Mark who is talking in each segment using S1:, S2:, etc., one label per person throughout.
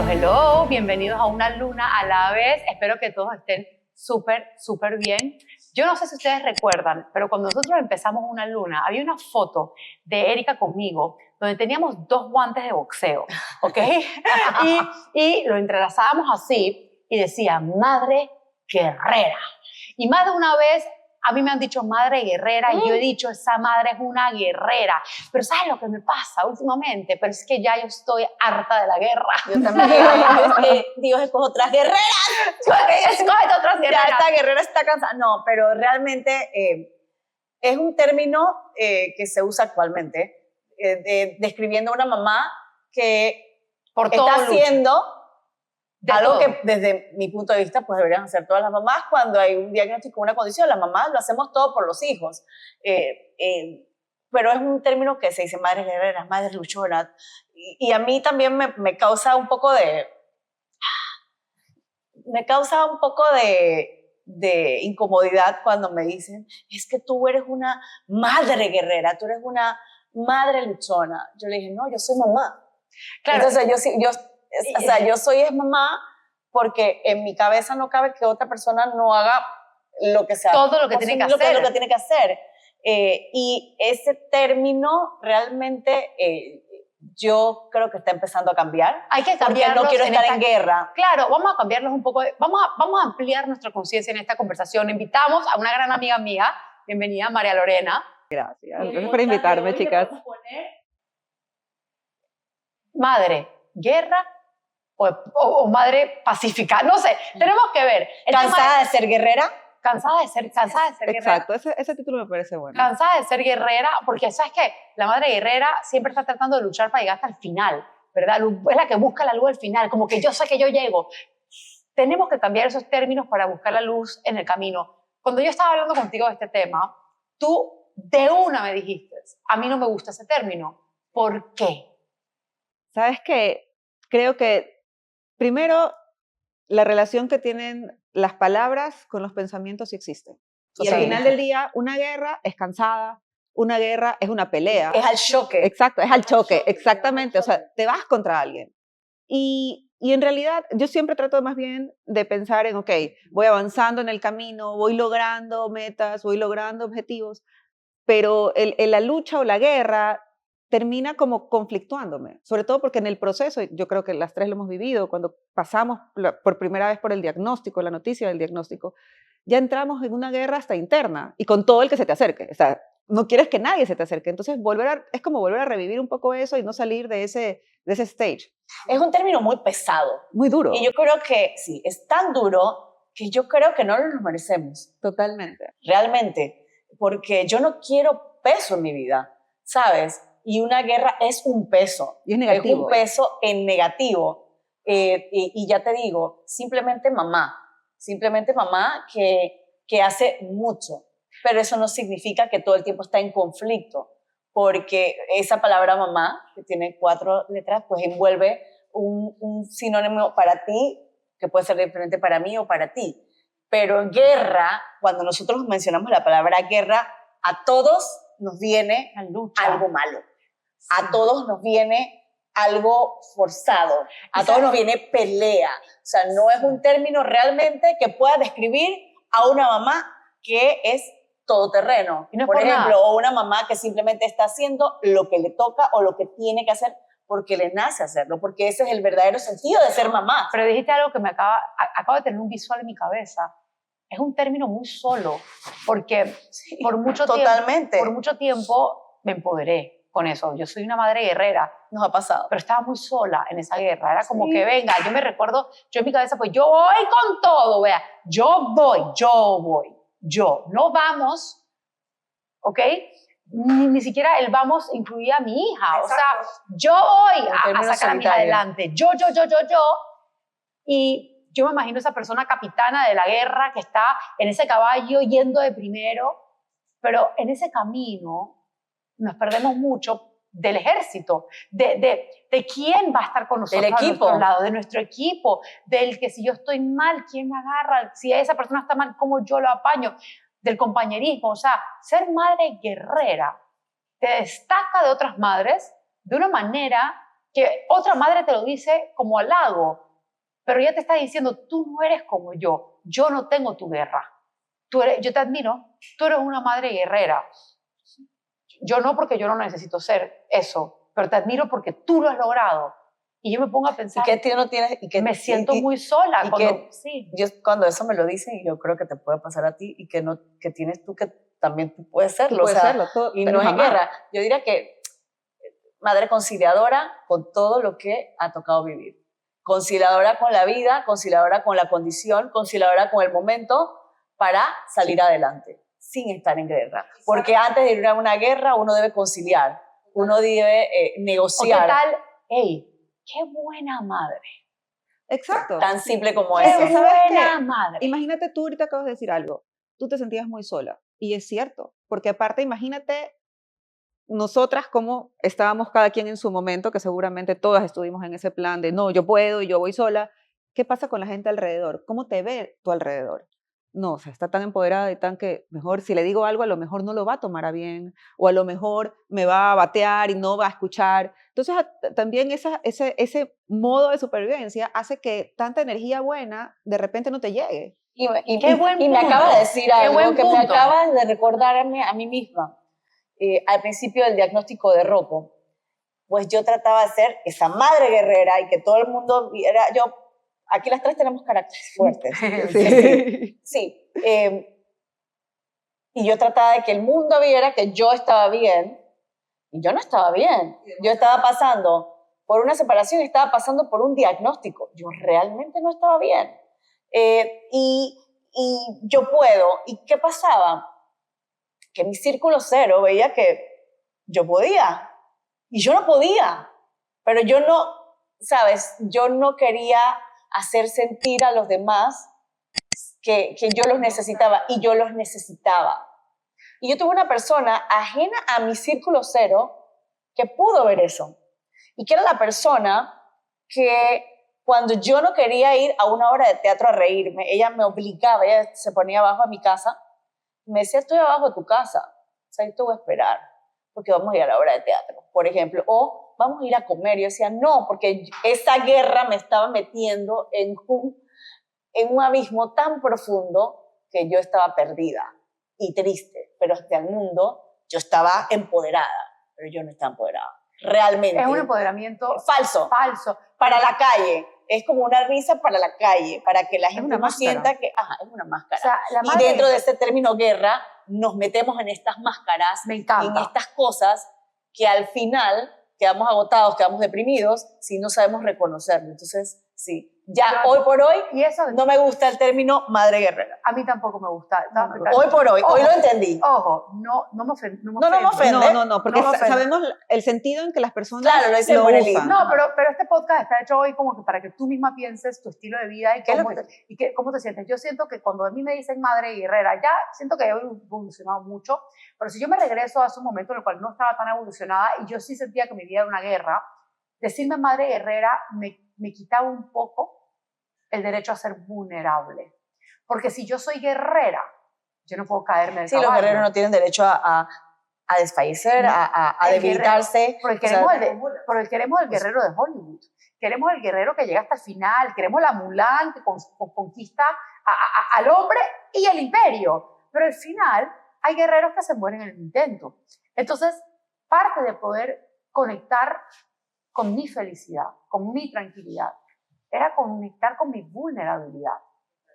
S1: Hello, bienvenidos a Una Luna a la Vez. Espero que todos estén súper bien. Yo no sé si ustedes recuerdan, pero cuando nosotros empezamos Una Luna, había una foto de Erika conmigo donde teníamos 2 guantes de boxeo, ¿ok? y lo entrelazábamos así y decía, Madre Guerrera. Y más de una vez a mí me han dicho madre guerrera y yo he dicho, esa madre es una guerrera. Pero ¿sabes lo que me pasa últimamente? Pero es que ya yo estoy harta de la guerra.
S2: Yo también. Es que Dios escoge otras guerreras.
S1: Escógete otras guerreras.
S2: Ya esta guerrera está cansada. No, pero realmente es un término que se usa actualmente, describiendo a una mamá que está haciendo algo
S1: todo.
S2: que desde mi punto de vista pues deberían hacer todas las mamás cuando hay un diagnóstico, una condición. Las mamás lo hacemos todo por los hijos, pero es un término que se dice madres guerreras, madres luchonas, y a mí también me causa un poco de incomodidad cuando me dicen, es que tú eres una madre guerrera, tú eres una madre luchona. Yo le dije, no, yo soy mamá. Claro. Entonces yo soy mamá porque en mi cabeza no cabe que otra persona no haga lo que sea.
S1: Todo lo que tiene que hacer.
S2: Lo que tiene que hacer. Y ese término realmente yo creo que está empezando a cambiar.
S1: Hay que cambiarlo.
S2: Porque no quiero estar en guerra.
S1: Claro, vamos a cambiarlos un poco. Vamos a ampliar nuestra conciencia en esta conversación. Invitamos a una gran amiga mía. Bienvenida, María Lorena.
S3: Gracias. Gracias por invitarme, chicas.
S1: Madre, guerra o madre pacífica, no sé, tenemos que ver.
S2: ¿Cansada de ser guerrera?
S1: Cansada de ser guerrera.
S3: Exacto, ese título me parece bueno.
S1: Cansada de ser guerrera, porque ¿sabes qué? La madre guerrera siempre está tratando de luchar para llegar hasta el final, ¿verdad? Es la que busca la luz al final, como que yo sé que yo llego. Tenemos que cambiar esos términos para buscar la luz en el camino. Cuando yo estaba hablando contigo de este tema, tú de una me dijiste, a mí no me gusta ese término. ¿Por qué?
S3: ¿Sabes qué? Creo que primero la relación que tienen las palabras con los pensamientos sí existe. Y al final del día, una guerra es cansada, una guerra es una pelea.
S2: Es al choque.
S3: Exacto, es al choque, exactamente. O sea, te vas contra alguien. Y en realidad yo siempre trato más bien de pensar en, ok, voy avanzando en el camino, voy logrando metas, voy logrando objetivos, pero la lucha o la guerra termina como conflictuándome, sobre todo porque en el proceso, yo creo que las 3 lo hemos vivido, cuando pasamos por primera vez por el diagnóstico, la noticia del diagnóstico, ya entramos en una guerra hasta interna y con todo el que se te acerque, o sea, no quieres que nadie se te acerque, entonces es como volver a revivir un poco eso y no salir de ese stage.
S2: Es un término muy pesado.
S3: Muy duro.
S2: Y yo creo que sí, es tan duro que yo creo que no nos merecemos.
S3: Totalmente.
S2: Realmente, porque yo no quiero peso en mi vida, ¿sabes? Y una guerra es un peso.
S3: Y es negativo.
S2: Es un peso en negativo. Y ya te digo, simplemente mamá que hace mucho. Pero eso no significa que todo el tiempo está en conflicto, porque esa palabra mamá, que tiene 4 letras, pues envuelve un sinónimo para ti, que puede ser diferente para mí o para ti. Pero en guerra, cuando nosotros mencionamos la palabra guerra, a todos nos viene algo malo. Sí. A todos nos viene algo forzado. A todos nos viene pelea. O sea, no es un término realmente que pueda describir a una mamá que es todoterreno.
S1: No es
S2: por ejemplo,
S1: nada.
S2: O una mamá que simplemente está haciendo lo que le toca o lo que tiene que hacer porque le nace hacerlo, porque ese es el verdadero sentido de ser mamá.
S1: Pero dijiste algo que acabo de tener un visual en mi cabeza. Es un término muy solo, porque
S2: sí,
S1: por mucho tiempo me empoderé con eso. Yo soy una madre guerrera.
S2: Nos ha pasado.
S1: Pero estaba muy sola en esa guerra. Era como que, venga, yo me recuerdo, yo en mi cabeza, pues yo voy con todo, vea, yo voy. No vamos, ¿ok? Ni siquiera el vamos incluía a mi hija. Exacto. O sea, yo voy a sacar a mi hija adelante. Yo. Y yo me imagino esa persona capitana de la guerra que está en ese caballo yendo de primero, pero en ese camino nos perdemos mucho del ejército, de quién va a estar con nosotros a nuestro lado, de nuestro equipo, del que si yo estoy mal, ¿quién me agarra? Si esa persona está mal, ¿cómo yo lo apaño? Del compañerismo. O sea, ser madre guerrera te destaca de otras madres de una manera que otra madre te lo dice como halago, pero ella te está diciendo, tú no eres como yo no tengo tu guerra. Yo te admiro, tú eres una madre guerrera. Yo no, porque yo no necesito ser eso, pero te admiro porque tú lo has logrado. Y yo me pongo a pensar,
S2: ¿Y qué no tienes?
S1: me siento muy sola.
S2: Sí. Cuando eso me lo dicen, y yo creo que te puede pasar a ti, y que tienes tú, que también tú puedes serlo.
S3: Puedes serlo,
S2: y no es guerra. Yo diría que madre conciliadora con todo lo que ha tocado vivir. Conciliadora con la vida, conciliadora con la condición, conciliadora con el momento para salir adelante, sin estar en guerra. Porque antes de ir a una guerra, uno debe conciliar, uno debe negociar.
S1: ¿O qué tal? ¡Ey! ¡Qué buena madre!
S3: Exacto.
S2: Tan simple como
S1: ¡Qué
S2: eso.
S1: buena madre!
S3: Imagínate, tú ahorita acabas de decir algo. Tú te sentías muy sola. Y es cierto. Porque aparte, imagínate nosotras cómo estábamos cada quien en su momento, que seguramente todas estuvimos en ese plan de no, yo puedo y yo voy sola. ¿Qué pasa con la gente alrededor? ¿Cómo te ve tu alrededor? No, o sea, está tan empoderada y tan que mejor si le digo algo, a lo mejor no lo va a tomar a bien, o a lo mejor me va a batear y no va a escuchar. Entonces, también ese modo de supervivencia hace que tanta energía buena de repente no te llegue.
S2: Y me acaba de decir algo que me acaba de recordarme a mí misma. Al principio del diagnóstico de Rocco, pues yo trataba de ser esa madre guerrera y que todo el mundo viera. Aquí las tres tenemos caracteres fuertes. Sí. Y yo trataba de que el mundo viera que yo estaba bien, y yo no estaba bien. Yo estaba pasando por una separación, estaba pasando por un diagnóstico. Yo realmente no estaba bien. Y yo puedo. ¿Y qué pasaba? Que mi círculo cero veía que yo podía y yo no podía, pero yo no, ¿sabes? Yo no quería hacer sentir a los demás que yo los necesitaba, y yo los necesitaba. Y yo tuve una persona ajena a mi círculo cero que pudo ver eso, y que era la persona que cuando yo no quería ir a una obra de teatro a reírme, ella me obligaba, ella se ponía abajo a mi casa, me decía, estoy abajo de tu casa, o sea, yo te voy a esperar, porque vamos a ir a la obra de teatro, por ejemplo, o vamos a ir a comer. Y yo decía, no, porque esa guerra me estaba metiendo en un abismo tan profundo que yo estaba perdida y triste, pero hasta el mundo yo estaba empoderada, pero yo no estaba empoderada, realmente.
S1: Es un empoderamiento
S2: falso. Para la calle. Es como una risa para la calle, para que la gente no sienta que es una máscara.
S1: O sea,
S2: y dentro de ese término guerra, nos metemos en estas máscaras,
S1: me encanta,
S2: en estas cosas que al final quedamos agotados, quedamos deprimidos si no sabemos reconocerlo. Entonces, sí. Ya hoy por hoy
S1: y eso,
S2: no me gusta el término madre guerrera.
S1: A mí tampoco me gusta.
S2: Hoy por hoy, hoy lo entendí.
S1: Ojo, no me ofende.
S2: No me ofende.
S3: No, porque sabemos el sentido en que las personas
S2: lo
S3: usan.
S1: No, pero este podcast está hecho hoy como que para que tú misma pienses tu estilo de vida y cómo te sientes. Yo siento que cuando a mí me dicen madre guerrera, ya siento que he evolucionado mucho, pero si yo me regreso a ese momento en el cual no estaba tan evolucionada y yo sí sentía que mi vida era una guerra, decirme madre guerrera me quitaba un poco el derecho a ser vulnerable. Porque si yo soy guerrera, yo no puedo caerme del caballo.
S2: Los guerreros no tienen derecho a desfallecer, a debilitarse.
S1: Porque queremos el guerrero de Hollywood. Queremos el guerrero que llega hasta el final. Queremos la Mulan que conquista al hombre y el imperio. Pero al final hay guerreros que se mueren en el intento. Entonces, parte de poder conectar con mi felicidad, con mi tranquilidad, era conectar con mi vulnerabilidad.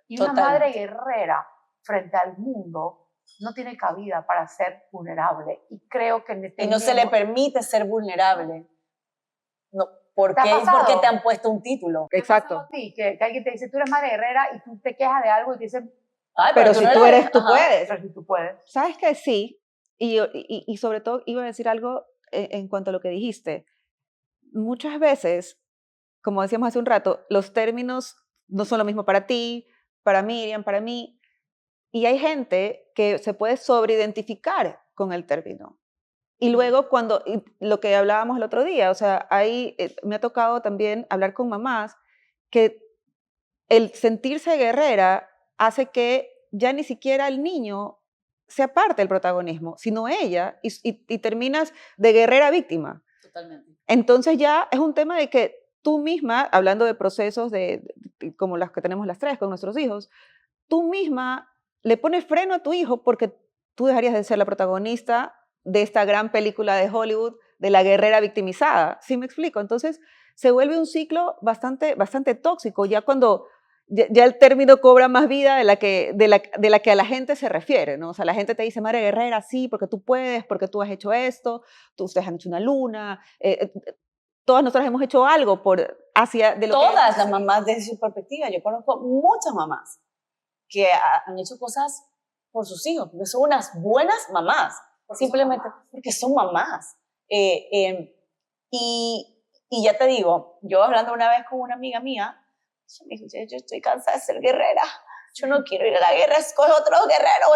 S1: Y una madre guerrera frente al mundo no tiene cabida para ser vulnerable. Y creo que
S2: y no se le permite ser vulnerable. No, ¿por qué? Porque te han puesto un título.
S3: Exacto.
S1: A ti, que alguien te dice, tú eres madre guerrera, y tú te quejas de algo y te dicen,
S3: pero si tú eres, tú puedes.
S1: Pero si tú puedes.
S3: ¿Sabes que sí? Y sobre todo iba a decir algo en cuanto a lo que dijiste. Muchas veces, como decíamos hace un rato, los términos no son lo mismo para ti, para Miriam, para mí, y hay gente que se puede sobreidentificar con el término. Y luego lo que hablábamos el otro día, o sea, me ha tocado también hablar con mamás que el sentirse guerrera hace que ya ni siquiera el niño sea parte del protagonismo, sino ella, y terminas de guerrera víctima.
S2: Totalmente.
S3: Entonces ya es un tema de que tú misma, hablando de procesos como los que tenemos las tres con nuestros hijos, tú misma le pones freno a tu hijo porque tú dejarías de ser la protagonista de esta gran película de Hollywood de la guerrera victimizada. ¿Sí me explico? Entonces se vuelve un ciclo bastante, bastante tóxico, ya cuando ya el término cobra más vida de la que a la gente se refiere, ¿no? O sea, la gente te dice, madre guerrera, sí, porque tú puedes, porque tú has hecho esto, ustedes han hecho una luna, todas nosotras hemos hecho algo de lo que...
S2: Todas las mamás desde su perspectiva. Yo conozco muchas mamás que han hecho cosas por sus hijos, porque son unas buenas mamás, simplemente porque son mamás. Y ya te digo, yo hablando una vez con una amiga mía, ella me dijo, yo estoy cansada de ser guerrera, yo no quiero ir a la guerra, escoge otro guerrero,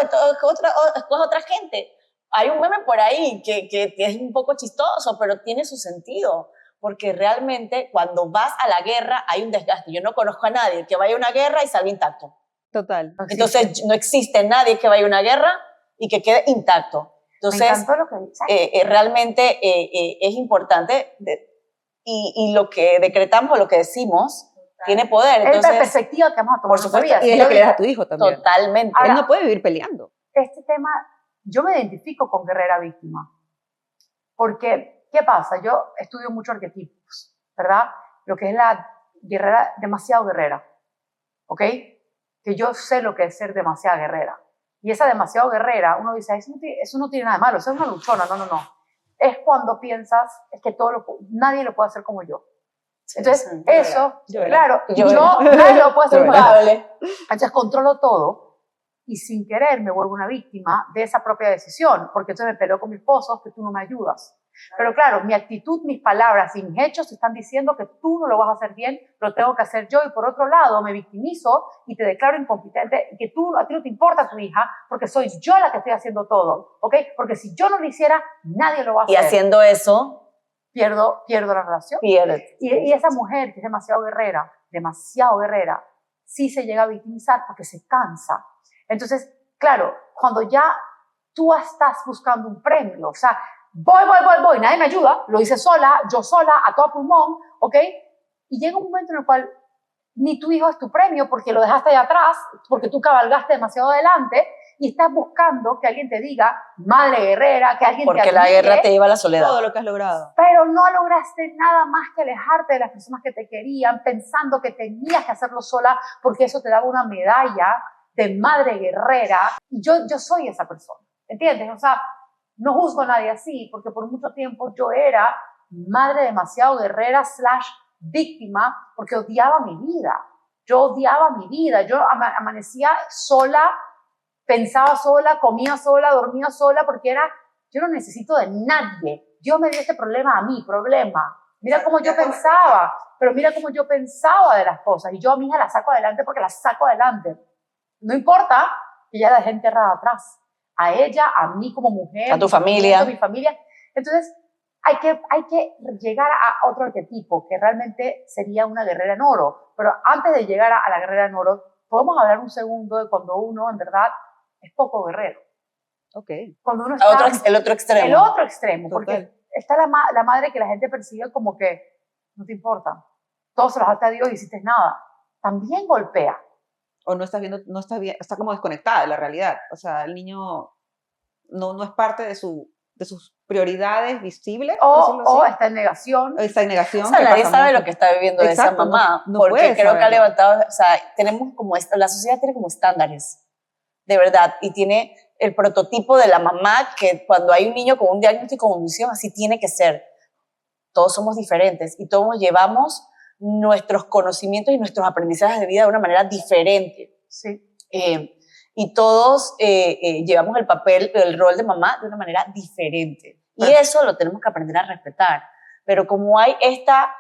S2: escoge otra gente. Hay un meme por ahí que es un poco chistoso, pero tiene su sentido, porque realmente cuando vas a la guerra hay un desgaste. Yo no conozco a nadie que vaya a una guerra y salga intacto.
S3: Total.
S2: Entonces no existe nadie que vaya a una guerra y que quede intacto. Entonces,
S1: me encantó lo que dices.
S2: realmente es importante y lo que decretamos o lo que decimos tiene poder.
S1: Es
S2: Entonces,
S1: la perspectiva que vamos a tomar.
S2: por supuesto,
S3: Y es lo que le das a tu hijo también.
S2: Totalmente.
S3: Él no puede vivir peleando.
S1: Este tema, yo me identifico con guerrera víctima. Porque, ¿qué pasa? Yo estudio mucho arquetipos, ¿verdad? Lo que es la guerrera, demasiado guerrera, ¿ok? Que yo sé lo que es ser demasiado guerrera. Y esa demasiado guerrera, uno dice, eso no tiene nada de malo, eso es una luchona. No. Es cuando piensas, es que nadie lo puede hacer como yo. Entonces, eso, claro, nadie lo puede hacer como yo. Entonces, controlo todo y sin querer me vuelvo una víctima de esa propia decisión, porque entonces me peleo con mi esposo, que tú no me ayudas. Pero claro, mi actitud, mis palabras y mis hechos están diciendo que tú no lo vas a hacer bien, lo tengo que hacer yo, y por otro lado me victimizo y te declaro incompetente, y que a ti no te importa tu hija, porque soy yo la que estoy haciendo todo, ¿ok? Porque si yo no lo hiciera, nadie lo va a hacer.
S2: Y haciendo eso,
S1: pierdo la relación. Y esa mujer que es demasiado guerrera, sí se llega a victimizar porque se cansa. Entonces, claro, cuando ya tú estás buscando un premio, o sea, voy, nadie me ayuda, lo hice sola, yo sola, a todo pulmón, ¿ok? Y llega un momento en el cual ni tu hijo es tu premio porque lo dejaste allá atrás, porque tú cabalgaste demasiado adelante y estás buscando que alguien te diga, madre guerrera, que alguien
S2: porque
S1: te admire.
S2: Porque la guerra te lleva a la soledad.
S3: Todo lo que has logrado.
S1: Pero no lograste nada más que alejarte de las personas que te querían, pensando que tenías que hacerlo sola porque eso te daba una medalla de madre guerrera. Y yo soy esa persona, ¿entiendes? O sea, no juzgo a nadie así, porque por mucho tiempo yo era madre demasiado guerrera / víctima, porque odiaba mi vida. Yo odiaba mi vida. Yo amanecía sola, pensaba sola, comía sola, dormía sola, porque yo no necesito de nadie. Dios me dio este problema a mí, Mira cómo yo pensaba, pero mira cómo yo pensaba de las cosas. Y yo a mi hija la saco adelante porque la saco adelante. No importa que ya la dejé enterrada atrás. A ella, a mí como mujer,
S2: a tu familia.
S1: A mi familia. Entonces, hay que llegar a otro arquetipo, que realmente sería una guerrera en oro. Pero antes de llegar a la guerrera en oro, podemos hablar un segundo de cuando uno, en verdad, es poco guerrero.
S3: Okay.
S1: Cuando uno está...
S2: el otro extremo.
S1: El otro extremo,
S3: Total.
S1: porque está la madre que la gente percibe como que no te importa. Todo se lo dejaste a Dios y hiciste nada. También golpea.
S3: O no estás viendo, no está bien, está como desconectada de la realidad. O sea, el niño no es parte de sus prioridades visibles.
S2: O
S1: está en negación.
S3: Está en negación.
S2: O sea, nadie sabe lo que está viviendo esa mamá.
S3: No
S2: porque creo que ha levantado, o sea, tenemos como, la sociedad tiene como estándares, de verdad, y tiene el prototipo de la mamá que cuando hay un niño con un diagnóstico de condición, así tiene que ser. Todos somos diferentes y todos llevamos nuestros conocimientos y nuestros aprendizajes de vida de una manera diferente.
S1: Sí.
S2: Y todos llevamos el rol de mamá de una manera diferente. Y eso lo tenemos que aprender a respetar. Pero como hay esta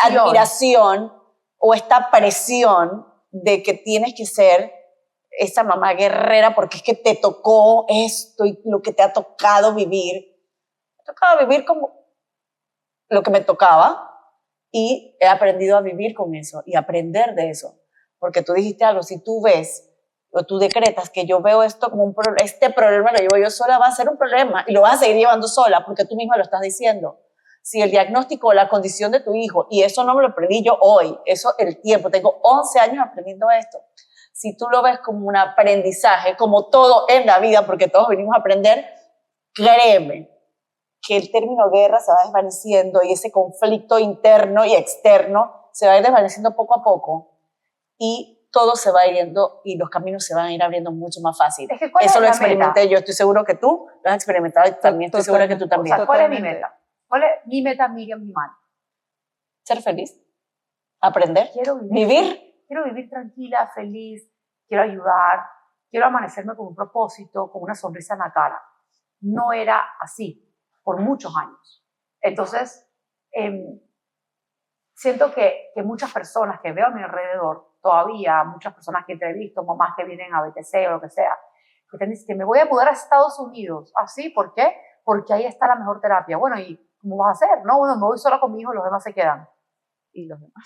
S2: admiración o esta presión de que tienes que ser esa mamá guerrera porque es que te tocó esto y lo que te ha tocado vivir. Me ha tocado vivir como lo que me tocaba y he aprendido a vivir con eso y aprender de eso. Porque tú dijiste algo, si tú ves o tú decretas que yo veo esto como este problema lo llevo yo sola, va a ser un problema y lo vas a seguir llevando sola porque tú misma lo estás diciendo. Si el diagnóstico o la condición de tu hijo, y eso no me lo aprendí yo hoy, eso el tiempo, tengo 11 años aprendiendo esto. Si tú lo ves como un aprendizaje, como todo en la vida, porque todos venimos a aprender, créeme que el término guerra se va desvaneciendo y ese conflicto interno y externo se va a ir desvaneciendo poco a poco y todo se va yendo y los caminos se van a ir abriendo mucho más fácil.
S1: Es que ¿cuál
S2: eso
S1: es
S2: lo
S1: la
S2: experimenté
S1: meta?
S2: yo, estoy seguro que tú lo has experimentado y también estoy segura que tú
S1: O
S2: también.
S1: sea, ¿cuál es mi
S3: Totalmente.
S1: meta? ¿Cuál es mi meta, Miriam Nimani?
S2: Ser feliz, aprender,
S1: Quiero
S2: vivir.
S1: Quiero vivir tranquila, feliz, quiero ayudar, quiero amanecerme con un propósito, con una sonrisa en la cara. No era así por muchos años. Entonces, siento que muchas personas que veo a mi alrededor, todavía muchas personas que entrevisto, mamás que vienen a BTC o lo que sea, que te dicen que me voy a mudar a Estados Unidos. ¿Ah, sí? ¿Por qué? Porque ahí está la mejor terapia. Bueno, ¿y cómo vas a hacer? No, bueno, me voy sola con mi hijo y los demás se quedan.
S3: Y los demás.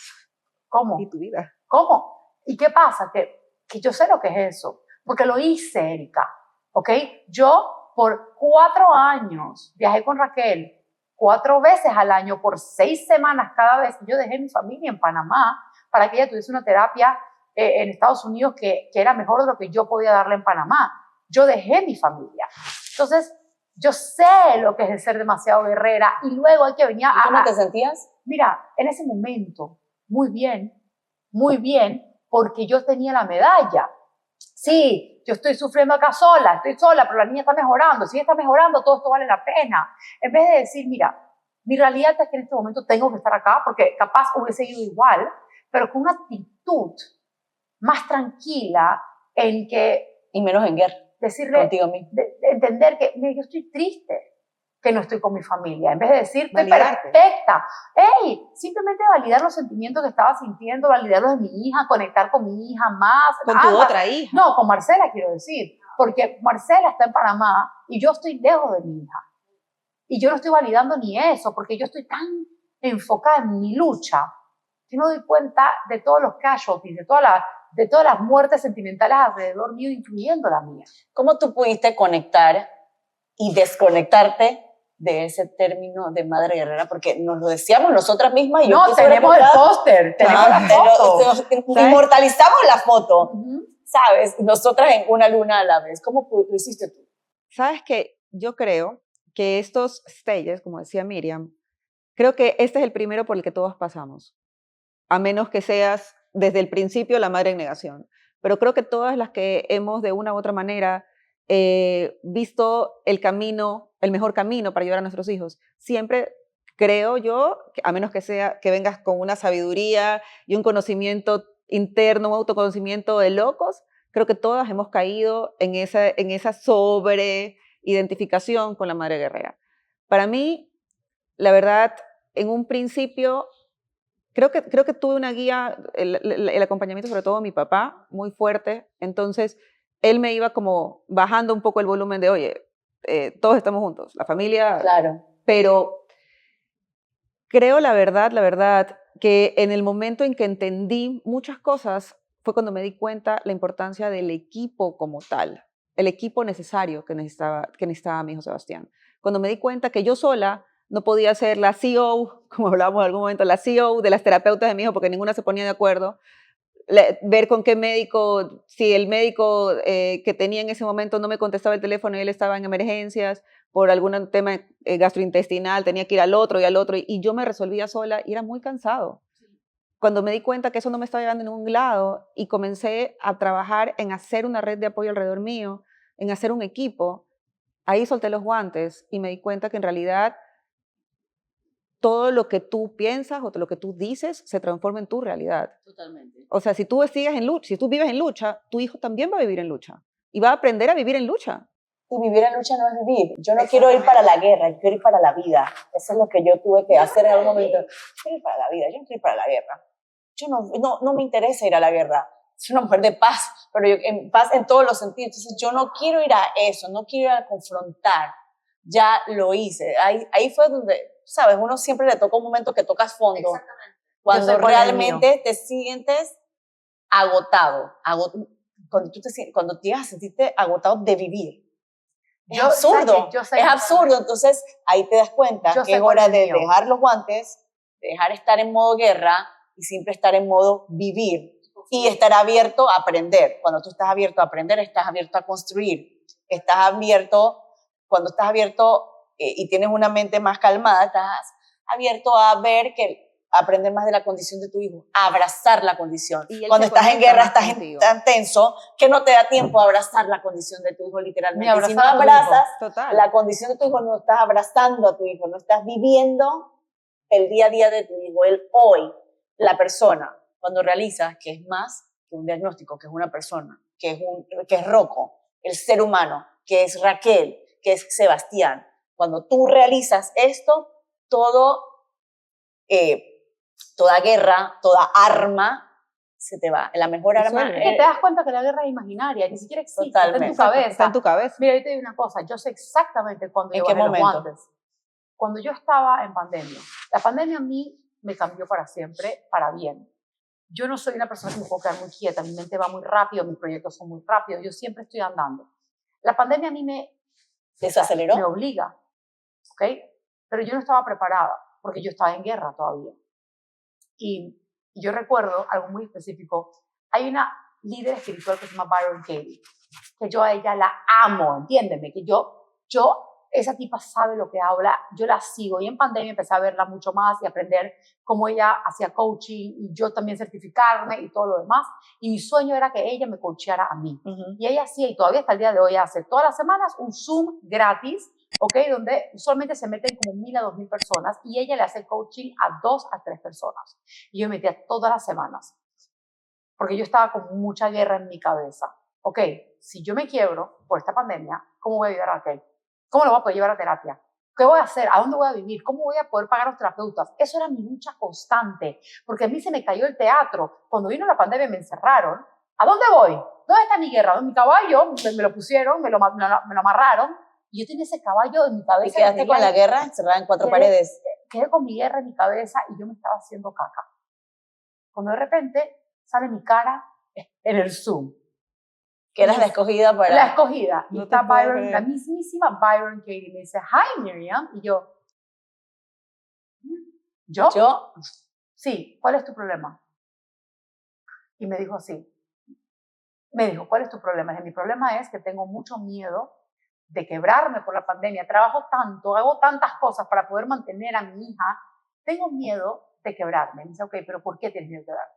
S1: ¿Cómo?
S3: Y tu vida.
S1: ¿Cómo? ¿Y qué pasa? Que yo sé lo que es eso, porque lo hice, Erika, ¿ok? Yo por 4 años viajé con Raquel 4 veces al año, por 6 semanas cada vez. Yo dejé mi familia en Panamá para que ella tuviese una terapia en Estados Unidos que era mejor de lo que yo podía darle en Panamá. Yo dejé mi familia. Entonces, yo sé lo que es el ser demasiado guerrera y luego hay que venir a...
S2: ¿Y cómo te sentías?
S1: Mira, en ese momento, muy bien, porque yo tenía la medalla. Sí, yo estoy sufriendo acá sola, estoy sola, pero la niña está mejorando. Si ella está mejorando, todo esto vale la pena. En vez de decir, mira, mi realidad es que en este momento tengo que estar acá, porque capaz hubiese ido igual, pero con una actitud más tranquila en que...
S2: Y menos en guerra,
S1: decirle,
S2: contigo mismo.
S1: de entender que, mira, yo estoy triste que no estoy con mi familia, en vez de decir, estoy
S3: Validarte.
S1: perfecta. ¡Ey! Simplemente validar los sentimientos que estaba sintiendo, validar los de mi hija, conectar con mi hija más.
S3: Con tu otra hija.
S1: No, con Marcela quiero decir, porque Marcela está en Panamá y yo estoy lejos de mi hija. Y yo no estoy validando ni eso, porque yo estoy tan enfocada en mi lucha que no doy cuenta de todos los casualties, de todas las muertes sentimentales alrededor mío, incluyendo la mía.
S2: ¿Cómo tú pudiste conectar y desconectarte de ese término de madre guerrera? Porque nos lo decíamos nosotras mismas. Y
S1: no,
S2: yo
S1: tenemos el póster, tenemos la foto.
S2: Inmortalizamos la foto,
S1: Uh-huh.
S2: ¿sabes? Nosotras en una luna a la vez. ¿Cómo lo hiciste tú?
S3: ¿Sabes qué? Yo creo que estos stages, como decía Miriam, creo que este es el primero por el que todos pasamos, a menos que seas desde el principio la madre en negación. Pero creo que todas las que hemos de una u otra manera visto el camino, el mejor camino para ayudar a nuestros hijos, siempre creo yo, a menos que vengas con una sabiduría y un conocimiento interno, un autoconocimiento de locos, creo que todas hemos caído en esa sobreidentificación con la madre guerrera. Para mí, la verdad, en un principio, creo que tuve una guía, el acompañamiento sobre todo de mi papá, muy fuerte. Entonces, él me iba como bajando un poco el volumen de, oye, todos estamos juntos, la familia.
S2: Claro.
S3: Pero creo, la verdad, que en el momento en que entendí muchas cosas, fue cuando me di cuenta la importancia del equipo como tal, el equipo necesario que necesitaba mi hijo Sebastián. Cuando me di cuenta que yo sola no podía ser la CEO, como hablábamos en algún momento, la CEO de las terapeutas de mi hijo, porque ninguna se ponía de acuerdo, ver con qué médico, si el médico que tenía en ese momento no me contestaba el teléfono y él estaba en emergencias por algún tema gastrointestinal, tenía que ir al otro, y yo me resolvía sola y era muy cansado. Cuando me di cuenta que eso no me estaba llevando a ningún lado y comencé a trabajar en hacer una red de apoyo alrededor mío, en hacer un equipo, ahí solté los guantes y me di cuenta que en realidad todo lo que tú piensas o lo que tú dices se transforma en tu realidad.
S2: Totalmente.
S3: O sea, si tú vives en lucha, tu hijo también va a vivir en lucha y va a aprender a vivir en lucha.
S2: Y vivir en lucha no es vivir. Yo no quiero ir para la guerra, yo quiero ir para la vida. Eso es lo que yo tuve que hacer en algún momento. Yo quiero ir para la vida, yo no quiero ir para la guerra. Yo no me interesa ir a la guerra. Soy una mujer de paz, pero en paz en todos los sentidos. Entonces yo no quiero ir a eso, no quiero ir a confrontar. Ya lo hice. Ahí fue donde, sabes, uno siempre le toca un momento que tocas fondo. Cuando realmente te sientes agotado, cuando llegas a sentirte agotado de vivir. Es
S1: Yo-
S2: absurdo,
S1: ¿sabes qué? Yo sé
S2: es
S1: que-
S2: absurdo. Entonces ahí te das cuenta
S1: Yo
S2: que
S1: sé
S2: es
S1: cuál
S2: hora
S1: es el
S2: de
S1: mío.
S2: dejar los guantes, de dejar estar en modo guerra y siempre estar en modo vivir y estar abierto a aprender. Cuando tú estás abierto a aprender, estás abierto a construir. Estás abierto, cuando estás abierto y tienes una mente más calmada, estás abierto a ver que aprender más de la condición de tu hijo, a abrazar la condición.
S3: Y él
S2: Cuando
S3: se
S2: estás en
S3: conecta
S2: guerra,
S3: más
S2: estás
S3: contigo.
S2: tan tenso que no te da tiempo a abrazar la condición de tu hijo literalmente.
S1: Ni
S2: Y si no
S1: abrazar a tu hijo.
S2: abrazas
S3: Total.
S2: la condición de tu hijo, no estás abrazando a tu hijo, no estás viviendo el día a día de tu hijo, el hoy, la persona. Cuando realizas que es más que un diagnóstico, que es una persona, que es Rocco, el ser humano, que es Raquel, que es Sebastián. Cuando tú realizas esto, toda guerra, toda arma se te va. La mejor arma
S3: Disuelve.
S1: Es que te das cuenta que la guerra es imaginaria, ni siquiera existe,
S2: Totalmente.
S1: está en tu cabeza.
S3: Está en tu cabeza.
S1: Mira, yo te digo una cosa, yo sé exactamente cuándo
S2: ¿En
S1: yo
S2: qué
S1: bajé los
S2: momento?
S1: guantes. Cuando yo estaba en pandemia. La pandemia a mí me cambió para siempre, para bien. Yo no soy una persona que me puedo quedar muy quieta, mi mente va muy rápido, mis proyectos son muy rápidos, yo siempre estoy andando. La pandemia a mí me
S2: ¿Desaceleró?
S1: obliga, ¿ok? Pero yo no estaba preparada, porque yo estaba en guerra todavía. Y yo recuerdo algo muy específico. Hay una líder espiritual que se llama Byron Katie, que yo a ella la amo, entiéndeme, que esa tipa sabe lo que habla, yo la sigo y en pandemia empecé a verla mucho más y aprender cómo ella hacía coaching y yo también certificarme y todo lo demás. Y mi sueño era que ella me coacheara a mí. Y ella hacía, y todavía hasta el día de hoy hace todas las semanas un Zoom gratis, ¿ok? Donde usualmente se meten como 1,000 a 2,000 personas y ella le hace coaching a 2 a 3 personas. Y yo me metía todas las semanas, porque yo estaba con mucha guerra en mi cabeza. Ok, si yo me quiebro por esta pandemia, ¿cómo voy a ayudar a Raquel? ¿Cómo lo voy a poder llevar a terapia? ¿Qué voy a hacer? ¿A dónde voy a vivir? ¿Cómo voy a poder pagar a los terapeutas? Eso era mi lucha constante, porque a mí se me cayó el teatro. Cuando vino la pandemia me encerraron. ¿A dónde voy? ¿Dónde está mi guerra? Mi caballo me lo pusieron, me lo amarraron, y yo tenía ese caballo en mi cabeza.
S2: Y quedaste con la guerra encerrada en 4 paredes.
S1: Quedé con mi guerra en mi cabeza y yo me estaba haciendo caca. Cuando de repente sale mi cara en el Zoom.
S2: Que eras la escogida para...
S1: La escogida. Y
S3: No te
S1: está
S3: puedo
S1: Byron,
S3: creer.
S1: la mismísima Byron Katie. Me dice, hi Miriam. Y yo,
S2: Yo,
S1: sí, ¿cuál es tu problema? Y me dijo así. Me dijo, ¿cuál es tu problema? Y mi problema es que tengo mucho miedo de quebrarme por la pandemia. Trabajo tanto, hago tantas cosas para poder mantener a mi hija. Tengo miedo de quebrarme. Y me dice, ok, pero ¿por qué tienes miedo de quebrarte?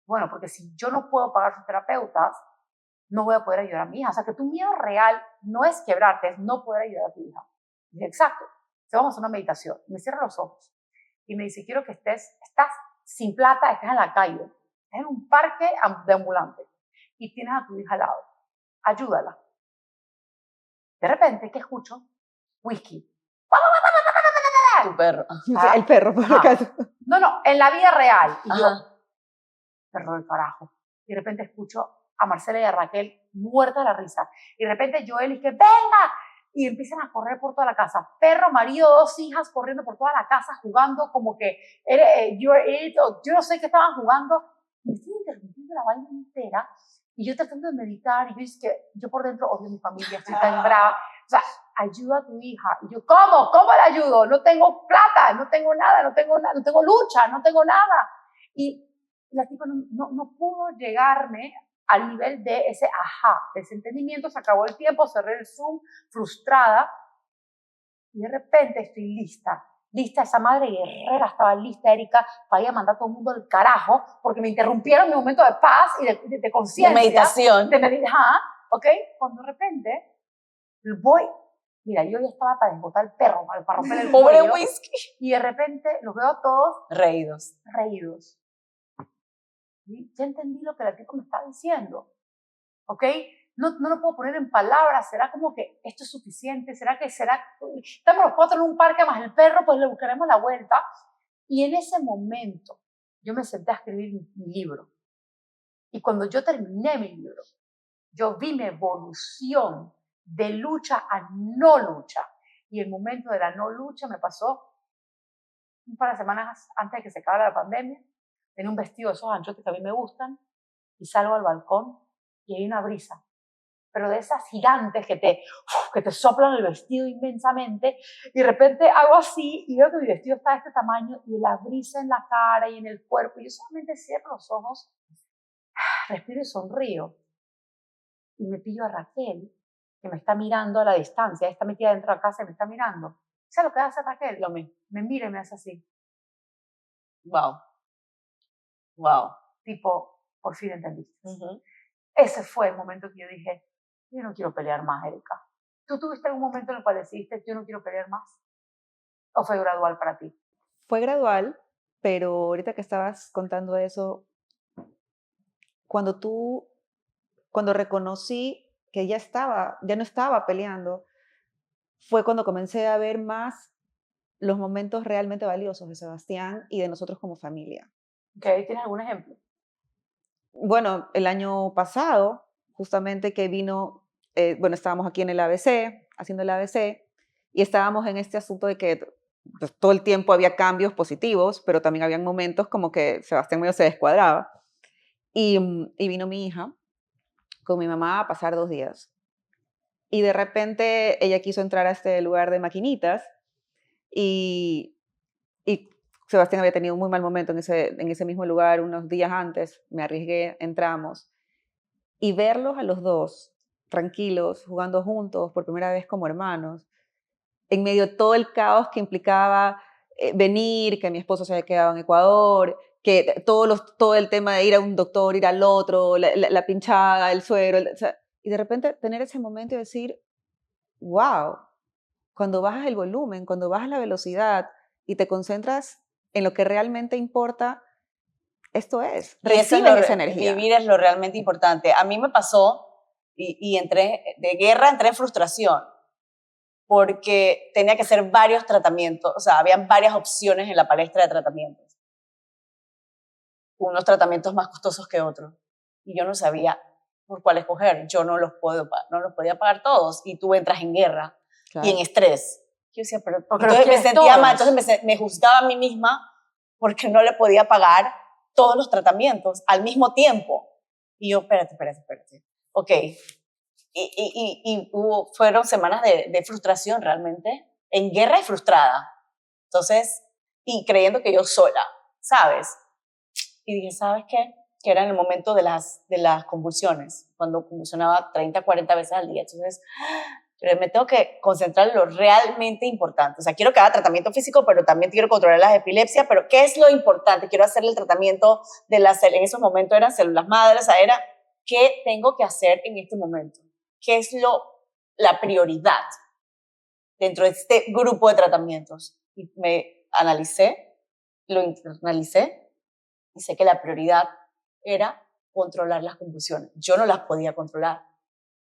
S1: Bueno, porque si yo no puedo pagar sus terapeutas, no voy a poder ayudar a mi hija. O sea, que tu miedo real no es quebrarte, es no poder ayudar a tu hija. Y dije, exacto. Entonces vamos a hacer una meditación. Me cierra los ojos y me dice, quiero que estás sin plata, estás en la calle, estás en un parque de ambulante y tienes a tu hija al lado. Ayúdala. De repente, ¿qué escucho? Whisky.
S2: tu perro.
S3: El perro, por
S1: Ajá.
S3: acaso.
S1: No, en la vida real. Y yo,
S2: Ajá.
S1: perro del carajo. Y de repente escucho a Marcela y a Raquel muertas de la risa. Y de repente Joel dice, venga, y empiezan a correr por toda la casa. Perro, marido, 2 hijas corriendo por toda la casa, jugando como que you're it, o yo no sé qué estaban jugando. Me estoy interrumpiendo la vaina entera. Y yo tratando de meditar, y yo es que yo por dentro odio a mi familia, estoy tan brava. O sea, ayuda a tu hija. Y yo, ¿cómo? ¿Cómo la ayudo? No tengo plata, no tengo nada, no tengo lucha, no tengo nada. Y la tipa no pudo llegarme al nivel de ese ajá, de ese entendimiento. Se acabó el tiempo, cerré el Zoom, frustrada, y de repente estoy lista, esa madre guerrera estaba lista, Erika, para ir a mandar a todo el mundo al carajo, porque me interrumpieron mi momento de paz y de conciencia.
S2: De meditación.
S1: ¿ok? Cuando de repente mira, yo ya estaba para desbotar el perro, para romper el
S2: Pobre
S1: cuello,
S2: whisky.
S1: y de repente los veo a todos
S2: Reídos.
S1: reídos. ¿Sí? Ya entendí lo que la tipa me está diciendo, ¿ok? No lo puedo poner en palabras. ¿Será como que esto es suficiente? ¿Será estamos los 4 en un parque más el perro? Pues le buscaremos la vuelta. Y en ese momento yo me senté a escribir mi libro. Y cuando yo terminé mi libro, yo vi mi evolución de lucha a no lucha. Y el momento de la no lucha me pasó un par de semanas antes de que se acabara la pandemia. Tenía un vestido de esos anchotes que a mí me gustan y salgo al balcón y hay una brisa, pero de esas gigantes que te soplan el vestido inmensamente, y de repente hago así y veo que mi vestido está de este tamaño y la brisa en la cara y en el cuerpo, y yo solamente cierro los ojos, respiro y sonrío, y me pillo a Raquel, que me está mirando a la distancia, está metida dentro de la casa y me está mirando. ¿Sabes lo que hace Raquel?
S2: Lo mismo.
S1: Me mira y me hace así,
S2: Wow. Wow.
S1: tipo, por fin entendiste.
S2: Ujú.
S1: Ese fue el momento que yo dije, yo no quiero pelear más, Erika. ¿Tú tuviste algún momento en el cual decidiste, yo no quiero pelear más? ¿O fue gradual para ti?
S3: Fue gradual, pero ahorita que estabas contando eso, cuando reconocí que ya no estaba peleando, fue cuando comencé a ver más los momentos realmente valiosos de Sebastián y de nosotros como familia.
S1: Okay, ¿tienes algún ejemplo?
S3: Bueno, el año pasado, justamente que vino, estábamos aquí en el ABC, haciendo el ABC, y estábamos en este asunto de que pues, todo el tiempo había cambios positivos, pero también habían momentos como que Sebastián medio se descuadraba. Y vino mi hija con mi mamá a pasar 2 días. Y de repente ella quiso entrar a este lugar de maquinitas y Sebastián había tenido un muy mal momento en ese mismo lugar unos días antes. Me arriesgué, entramos. Y verlos a los dos, tranquilos, jugando juntos por primera vez como hermanos, en medio de todo el caos que implicaba venir, que mi esposo se había quedado en Ecuador, que todo el tema de ir a un doctor, ir al otro, la pinchada, el suero, y de repente tener ese momento y decir, wow, cuando bajas el volumen, cuando bajas la velocidad y te concentras en lo que realmente importa, esto es,
S2: Y eso
S3: reciben esa energía.
S2: vivir es lo realmente importante. A mí me pasó y entré de guerra, entré en frustración porque tenía que hacer varios tratamientos, o sea, habían varias opciones en la palestra de tratamientos. Unos tratamientos más costosos que otros. Y yo no sabía por cuál escoger. Yo no los podía pagar todos. Y tú entras en guerra
S3: Claro.
S2: y en estrés. Yo decía, pero
S1: Porque
S2: entonces
S1: los
S2: me
S1: quieres
S2: sentía mal,
S1: todos.
S2: entonces me juzgaba a mí misma porque no le podía pagar todos los tratamientos al mismo tiempo. Y yo, espérate. Ok. Fueron semanas de frustración realmente, en guerra y frustrada. Entonces, y creyendo que yo sola, ¿sabes? Y dije, ¿sabes qué? Que era en el momento de las convulsiones, cuando convulsionaba 30, 40 veces al día. Entonces, me tengo que concentrar en lo realmente importante. O sea, quiero que haga tratamiento físico, pero también quiero controlar las epilepsias, pero ¿qué es lo importante? Quiero hacerle el tratamiento en esos momentos eran células madres, o sea, era, ¿qué tengo que hacer en este momento? ¿Qué es la prioridad dentro de este grupo de tratamientos? Y me analicé, lo internalicé, y sé que la prioridad era controlar las convulsiones. Yo no las podía controlar.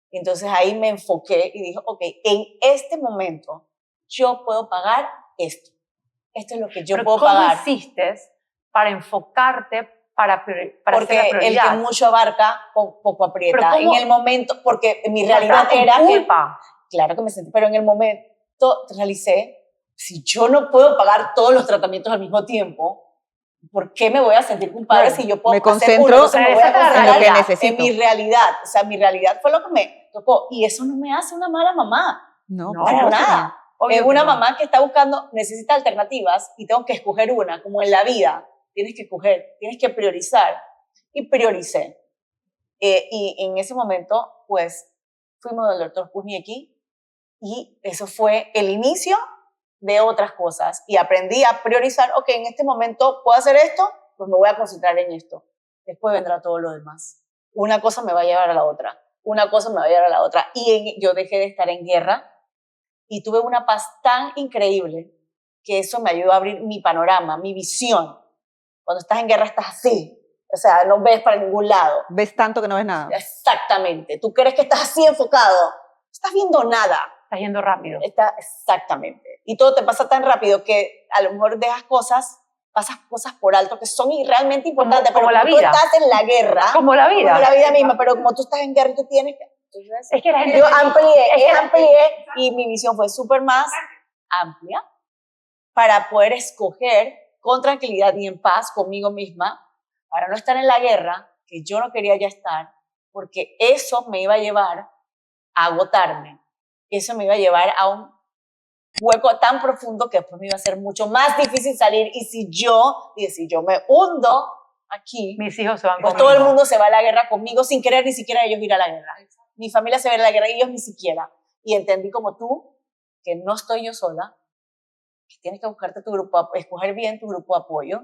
S2: Entonces ahí me enfoqué y dije, ok, en este momento yo puedo pagar esto. Esto es lo que yo puedo pagar.
S1: ¿Cómo hiciste para enfocarte para hacer la
S2: Porque el
S1: prioridad?
S2: que mucho abarca, poco aprieta.
S1: Pero ¿cómo?
S2: En el momento, porque mi
S1: No,
S2: realidad
S1: estaba con
S2: era
S1: culpa.
S2: claro que me sentí, pero en el momento realicé, si yo no puedo pagar todos los tratamientos al mismo tiempo, ¿por qué me voy a sentir culpable
S3: Claro,
S2: si yo puedo
S3: me
S2: hacer
S3: concentro
S2: uno? Entonces me voy a
S1: en la
S2: concentrar
S3: en lo que
S1: realidad,
S3: necesito.
S2: en mi realidad. O sea, mi realidad fue lo que me tocó. Y eso no me hace una mala mamá.
S3: No,
S1: No,
S2: Para
S3: por supuesto que
S2: nada.
S3: no.
S1: Obvio
S2: Es
S1: que
S2: una
S1: no.
S2: mamá que está buscando, necesita alternativas y tengo que escoger una, como en la vida. Tienes que escoger, tienes que priorizar. Y prioricé. Y en ese momento, pues, fuimos al doctor Kuzniecki y eso fue el inicio de otras cosas. Y aprendí a priorizar, ok, en este momento puedo hacer esto, pues me voy a concentrar en esto. Después vendrá todo lo demás. Una cosa me va a llevar a la otra. Una cosa me va a llevar a la otra. Y yo dejé de estar en guerra y tuve una paz tan increíble que eso me ayudó a abrir mi panorama, mi visión. Cuando estás en guerra estás así. O sea, no ves para ningún lado.
S3: Ves tanto que no ves nada.
S2: Exactamente. Tú crees que estás así enfocado. No estás viendo nada.
S1: Estás yendo rápido.
S2: Exactamente. Y todo te pasa tan rápido que a lo mejor pasas cosas por alto que son realmente importantes.
S1: Como
S2: pero
S1: la
S2: como tú
S1: vida.
S2: estás en la guerra.
S1: Como la vida.
S2: Como la vida misma, pero como tú estás en guerra, tú tienes que... Entonces,
S1: Es que la gente...
S2: yo amplié y mi visión fue súper más amplia para poder escoger con tranquilidad y en paz conmigo misma, para no estar en la guerra, que yo no quería ya estar, porque eso me iba a llevar a agotarme. Eso me iba a llevar a un hueco tan profundo que después me iba a ser mucho más difícil salir. Y si yo me hundo aquí,
S1: Mis hijos se van
S2: pues
S1: conmigo.
S2: todo el mundo se va a la guerra conmigo sin querer ni siquiera ellos ir a la guerra. Mi familia se va a la guerra y ellos ni siquiera. Y entendí como tú que no estoy yo sola, que tienes que buscarte tu grupo, escoger bien tu grupo de apoyo,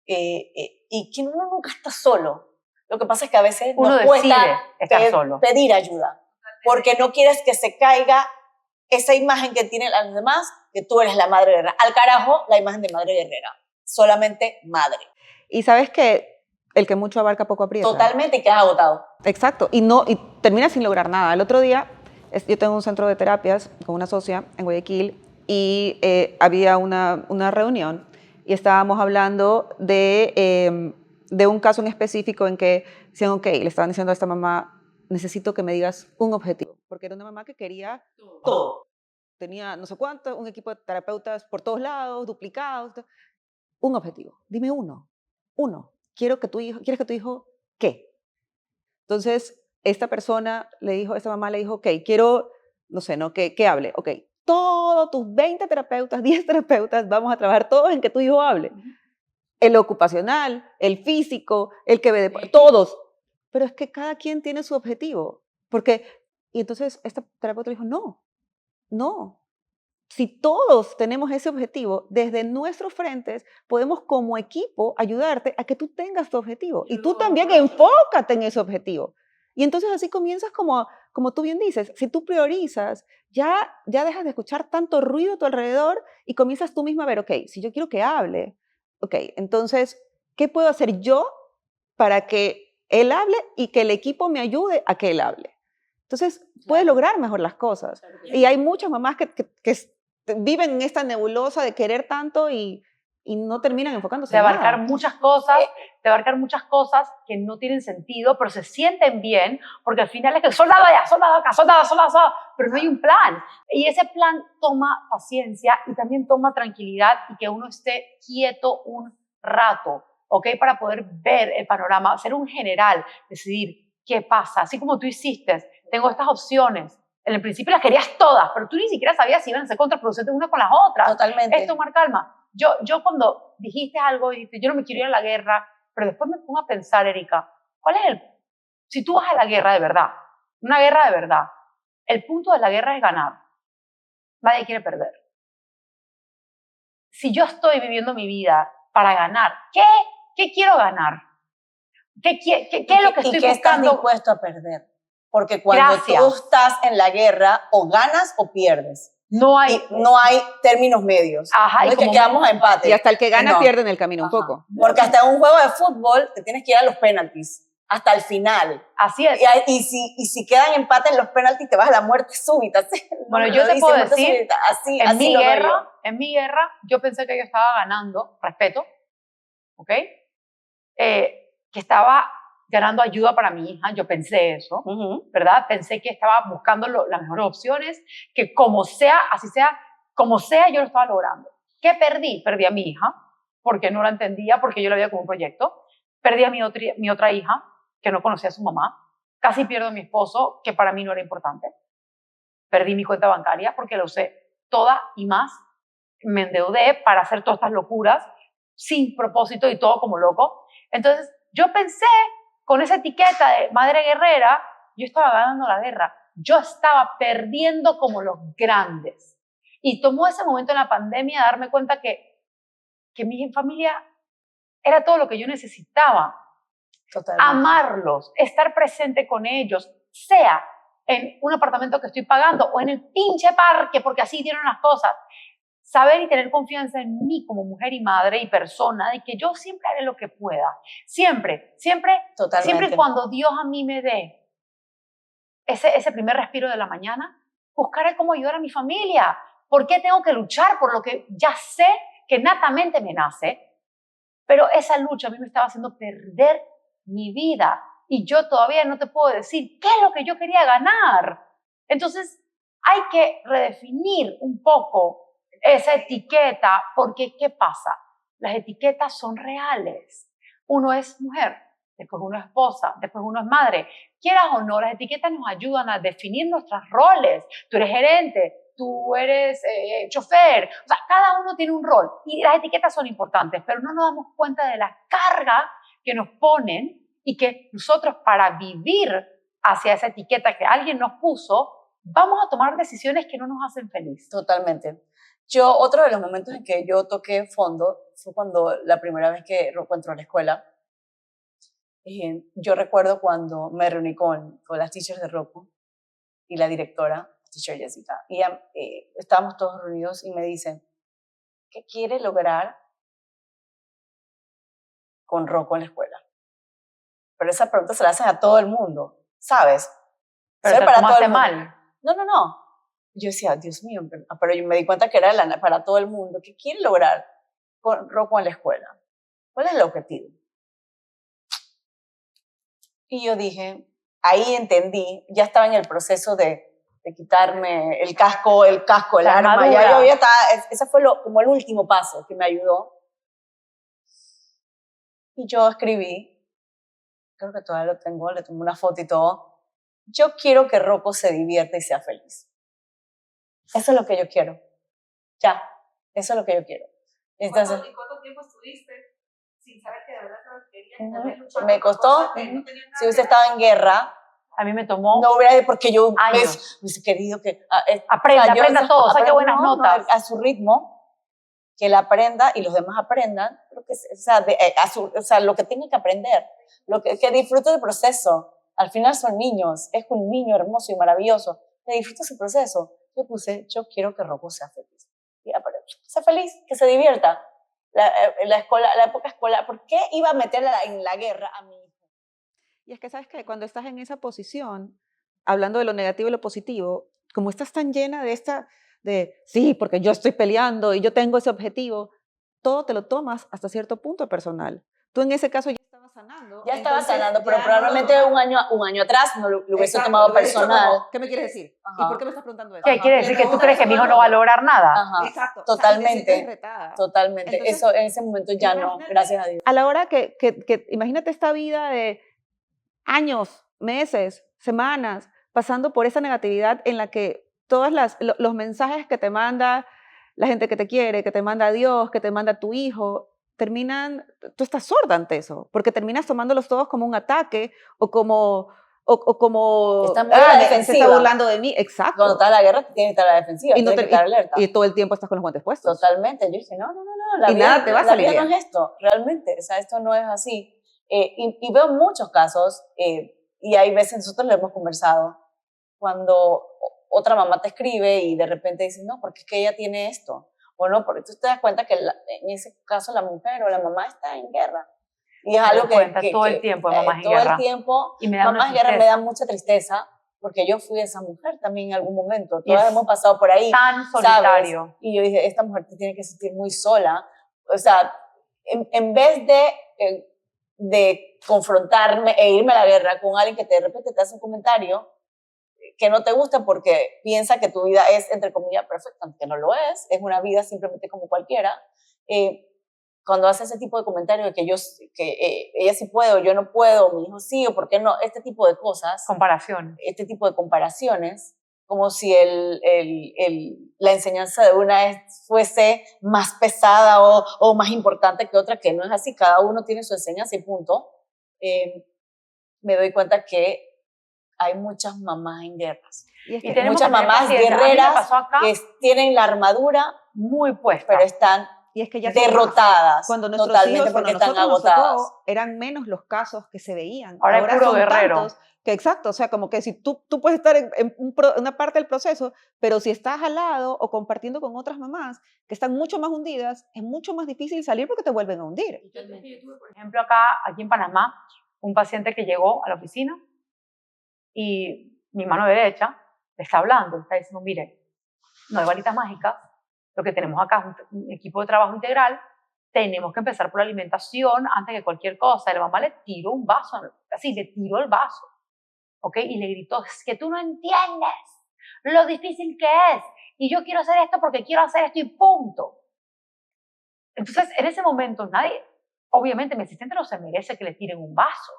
S2: y que uno nunca está solo. Lo que pasa es que a veces
S1: Uno
S2: nos cuesta
S1: decide estar solo.
S2: pedir ayuda, porque no quieres que se caiga esa imagen que tienen los demás, que tú eres la madre guerrera. Al carajo, la imagen de madre guerrera. Solamente madre.
S3: Y sabes que el que mucho abarca poco aprieta.
S2: Totalmente, y quedas agotado.
S3: Exacto, y terminas sin lograr nada. El otro día, yo tengo un centro de terapias con una socia en Guayaquil y había una reunión y estábamos hablando de un caso en específico en que decían, ok, le estaban diciendo a esta mamá, necesito que me digas un objetivo, porque era una mamá que quería todo. Tenía no sé cuánto, un equipo de terapeutas por todos lados, duplicados. Un objetivo, dime uno. ¿Quieres que tu hijo qué? Entonces, esta mamá le dijo, ok, quiero, no sé, ¿no? Que hable, ok. Todos tus 20 terapeutas, 10 terapeutas, vamos a trabajar todos en que tu hijo hable. El ocupacional, el físico, el que ve todos. Pero es que cada quien tiene su objetivo. Y entonces esta terapeuta le dijo, no. Si todos tenemos ese objetivo, desde nuestros frentes podemos como equipo ayudarte a que tú tengas tu objetivo. Y tú también enfócate en ese objetivo. Y entonces así comienzas como tú bien dices, si tú priorizas, ya dejas de escuchar tanto ruido a tu alrededor y comienzas tú misma a ver, ok, si yo quiero que hable, ok, entonces, ¿qué puedo hacer yo para que él hable y que el equipo me ayude a que él hable? Entonces, puedes lograr mejor las cosas. Y hay muchas mamás que viven en esta nebulosa de querer tanto y no terminan enfocándose
S1: de
S3: en
S1: abarcar
S3: nada.
S1: muchas cosas que no tienen sentido, pero se sienten bien, porque al final es que soldado allá, soldado acá, soldado, pero no hay un plan. Y ese plan toma paciencia y también toma tranquilidad y que uno esté quieto un rato, ¿ok? Para poder ver el panorama, ser un general, decidir qué pasa. Así como tú hiciste, tengo estas opciones. En el principio las querías todas, pero tú ni siquiera sabías si iban a ser contraproducentes una con las otras.
S2: Totalmente.
S1: Es tomar calma. Yo cuando dijiste algo y dijiste, yo no me quiero ir a la guerra, pero después me pongo a pensar, Erika, ¿cuál es si tú vas a la guerra de verdad, una guerra de verdad, el punto de la guerra es ganar. Nadie quiere perder. Si yo estoy viviendo mi vida para ganar, ¿qué quiero ganar? ¿Qué es lo que estoy
S2: buscando? ¿Y qué estás dispuesto a perder? Porque cuando tú estás en la guerra, o ganas o pierdes. No hay términos medios.
S1: Ajá,
S2: no es que quedamos a empate.
S3: Y hasta el que gana pierde en el camino un poco.
S2: Porque hasta en un juego de fútbol te tienes que ir a los penaltis. Hasta el final.
S1: Así es.
S2: Y si quedan empate en los penaltis, te vas a la muerte súbita.
S1: Bueno, yo te puedo decir, en mi guerra, yo pensé que yo estaba ganando respeto, ¿ok? Que estaba ganando ayuda para mi hija, yo pensé eso, ¿verdad? Pensé que estaba buscando las mejores opciones, que como sea, así sea, como sea, yo lo estaba logrando. ¿Qué perdí? Perdí a mi hija, porque no la entendía, porque yo la veía como un proyecto. Perdí a mi otra hija, que no conocía a su mamá. Casi pierdo a mi esposo, que para mí no era importante. Perdí mi cuenta bancaria porque la usé toda y más. Me endeudé para hacer todas estas locuras, sin propósito y todo como loco. Entonces, yo pensé, con esa etiqueta de madre guerrera, yo estaba ganando la guerra. Yo estaba perdiendo como los grandes. Y tomó ese momento en la pandemia de darme cuenta que mi familia era todo lo que yo necesitaba. Totalmente. Amarlos, estar presente con ellos, sea en un apartamento que estoy pagando o en el pinche parque, porque así dieron las cosas. Saber y tener confianza en mí como mujer y madre y persona, de que yo siempre haré lo que pueda. Siempre y cuando Dios a mí me dé ese primer respiro de la mañana, buscaré cómo ayudar a mi familia. ¿Por qué tengo que luchar por lo que ya sé que natamente me nace? Pero esa lucha a mí me estaba haciendo perder mi vida y yo todavía no te puedo decir qué es lo que yo quería ganar. Entonces hay que redefinir un poco esa etiqueta, porque ¿qué pasa? Las etiquetas son reales. Uno es mujer, después uno es esposa, después uno es madre. Quieras o no, las etiquetas nos ayudan a definir nuestros roles. Tú eres gerente, tú eres chofer, o sea, cada uno tiene un rol y las etiquetas son importantes, pero no nos damos cuenta de la carga que nos ponen y que nosotros para vivir hacia esa etiqueta que alguien nos puso, vamos a tomar decisiones que no nos hacen feliz.
S2: Totalmente. Otro de los momentos en que yo toqué fondo fue cuando la primera vez que Rocco entró a la escuela. Yo recuerdo cuando me reuní con las teachers de Rocco y la directora, teacher Jessica, y estábamos todos reunidos y me dicen, ¿qué quiere lograr con Rocco en la escuela? Pero esa pregunta se la hacen a todo el mundo, ¿sabes?
S1: Pero te tomaste mal.
S2: No. Yo decía, Dios mío, pero yo me di cuenta que era para todo el mundo. ¿Qué quiere lograr con Rocco en la escuela? ¿Cuál es el objetivo? Y yo dije, ahí entendí, ya estaba en el proceso de quitarme el casco, el arma. Ya estaba, ese fue como el último paso que me ayudó. Y yo escribí, creo que todavía lo tengo, le tomé una foto y todo. Yo quiero que Rocco se divierta y sea feliz. Eso es lo que yo quiero. Ya, eso es lo que yo quiero. Entonces,
S4: ¿Cuánto tiempo estuviste sin saber que de verdad lo querías?
S2: Me costó, si hubiese estado en guerra,
S1: a mí me tomó
S2: no hubiera, porque yo hubiese querido que
S1: aprenda todo, saque buenas notas.
S2: A su ritmo, que él aprenda y los demás aprendan, lo que tenga que aprender, que disfrute del proceso. Al final son niños, es un niño hermoso y maravilloso, que disfrute su proceso. Yo quiero que Rocco sea feliz. Sea feliz, que se divierta. La época escolar, ¿por qué iba a meterla en la guerra a mi hijo?
S3: Y es que, ¿sabes qué? Cuando estás en esa posición, hablando de lo negativo y lo positivo, como estás tan llena sí, porque yo estoy peleando y yo tengo ese objetivo, todo te lo tomas hasta cierto punto personal. Tú en ese caso ya estabas sanando.
S2: Ya estaba sanando, pero probablemente un año atrás no lo hubiese tomado personal.
S3: ¿Qué me quieres decir?
S2: Ajá.
S3: ¿Y por qué me estás preguntando eso?
S1: ¿Qué quiere decir? ¿Que tú crees que mi hijo no va a lograr nada?
S2: Ajá.
S3: Exacto.
S2: Totalmente.
S3: Totalmente.
S2: Entonces, eso en ese momento ya no, gracias a Dios.
S3: A la hora que imagínate esta vida de años, meses, semanas, pasando por esa negatividad en la que todos los mensajes que te manda la gente que te quiere, que te manda Dios, que te manda tu hijo, tú estás sorda ante eso, porque terminas tomándolos todos como un ataque o como
S2: está muy a la defensiva.
S3: Se está burlando de mí. Exacto.
S2: Cuando está la guerra, tienes que estar a la defensiva, tienes que estar alerta.
S3: Y todo el tiempo estás con los guantes puestos.
S2: Totalmente. Yo dije, no,
S3: y nada te va a salir bien.
S2: La vida no es esto, realmente, o sea, esto no es así. Y veo muchos casos, y hay veces nosotros lo hemos conversado, cuando otra mamá te escribe y de repente dice, no, porque es que ella tiene esto, o no, porque tú te das cuenta que en ese caso la mujer o la mamá está en guerra. Y es algo que
S1: todo el tiempo mamás en
S2: todo
S1: guerra.
S2: El tiempo,
S1: y me da
S2: mamás en guerra me da mucha tristeza, porque yo fui esa mujer también en algún momento, todas hemos pasado por ahí.
S1: Tan solitario.
S2: ¿Sabes? Y yo dije, esta mujer te tiene que sentir muy sola, o sea, en vez de confrontarme e irme a la guerra con alguien que de repente te hace un comentario que no te gusta porque piensa que tu vida es, entre comillas, perfecta, aunque no lo es una vida simplemente como cualquiera. Cuando hace ese tipo de comentarios de que ella sí puede o yo no puedo, mi hijo sí o por qué no, este tipo de cosas.
S1: Comparaciones.
S2: Este tipo de comparaciones, como si la enseñanza de una fuese más pesada o más importante que otra, que no es así, cada uno tiene su enseñanza y punto. Me doy cuenta que hay muchas mamás en guerras.
S1: Y
S2: muchas mamás guerreras que tienen la armadura
S1: muy puesta,
S2: pero están derrotadas.
S3: Cuando nuestros
S2: totalmente
S3: hijos,
S2: porque
S3: cuando
S2: están agotadas.
S3: Eran menos los casos que se veían.
S1: Ahora es puro guerrero.
S3: Tantos exacto, o sea, como que si tú puedes estar en una parte del proceso, pero si estás al lado o compartiendo con otras mamás que están mucho más hundidas, es mucho más difícil salir porque te vuelven a hundir.
S1: Yo tuve, por ejemplo, aquí en Panamá, un paciente que llegó a la oficina y mi mano derecha le está hablando, está diciendo, mire, no hay varitas mágicas, lo que tenemos acá es un equipo de trabajo integral, tenemos que empezar por la alimentación antes que cualquier cosa. Y la mamá le tiró un vaso, así, le tiró el vaso, ¿ok? Y le gritó, es que tú no entiendes lo difícil que es, y yo quiero hacer esto porque quiero hacer esto y punto. Entonces, en ese momento, obviamente mi asistente no se merece que le tiren un vaso,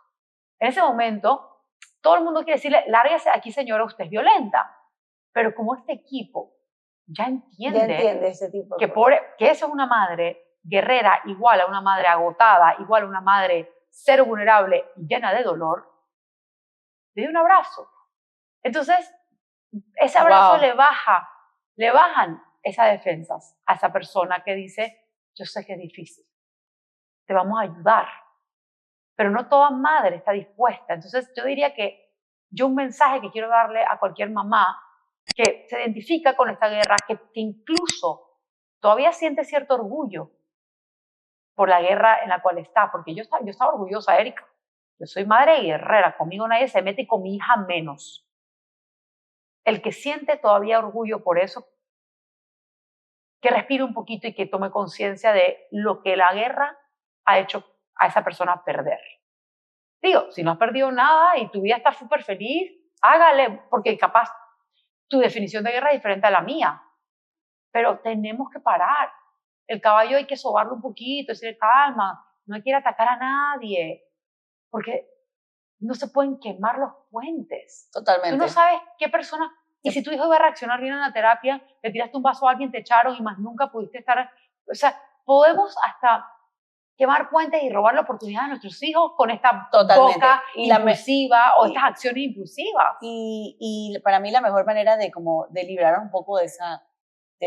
S1: En ese momento, todo el mundo quiere decirle, lárguese de aquí, señora, usted es violenta. Pero como este equipo ya
S2: Ya
S1: entiende
S2: entiende ese tipo de
S1: que,
S2: cosas.
S1: que eso es una madre guerrera igual a una madre agotada, igual a una madre ser vulnerable y llena de dolor, le dio un abrazo. Entonces, ese abrazo
S2: Wow.
S1: le bajan esas defensas a esa persona que dice, yo sé que es difícil, te vamos a ayudar, pero no toda madre está dispuesta. Entonces, yo diría que yo un mensaje que quiero darle a cualquier mamá que se identifica con esta guerra, que incluso todavía siente cierto orgullo por la guerra en la cual está, porque yo estaba orgullosa, Erika. Yo soy madre guerrera, conmigo nadie se mete y con mi hija menos. El que siente todavía orgullo por eso, que respire un poquito y que tome conciencia de lo que la guerra ha hecho a esa persona perder. Digo, si no has perdido nada y tu vida está súper feliz, hágale, porque capaz tu definición de guerra es diferente a la mía. Pero tenemos que parar. El caballo hay que sobarlo un poquito, decirle calma, no hay que ir a atacar a nadie, porque no se pueden quemar los puentes.
S2: Totalmente.
S1: Tú no sabes qué persona, y si tu hijo iba a reaccionar bien en la terapia, le tiraste un vaso a alguien, te echaron y más nunca pudiste estar, o sea, podemos hasta quemar puentes y robar la oportunidad a nuestros hijos con esta
S2: Totalmente.
S1: boca
S2: Y
S1: impulsiva o estas acciones impulsivas.
S2: Y para mí la mejor manera de liberar un poco de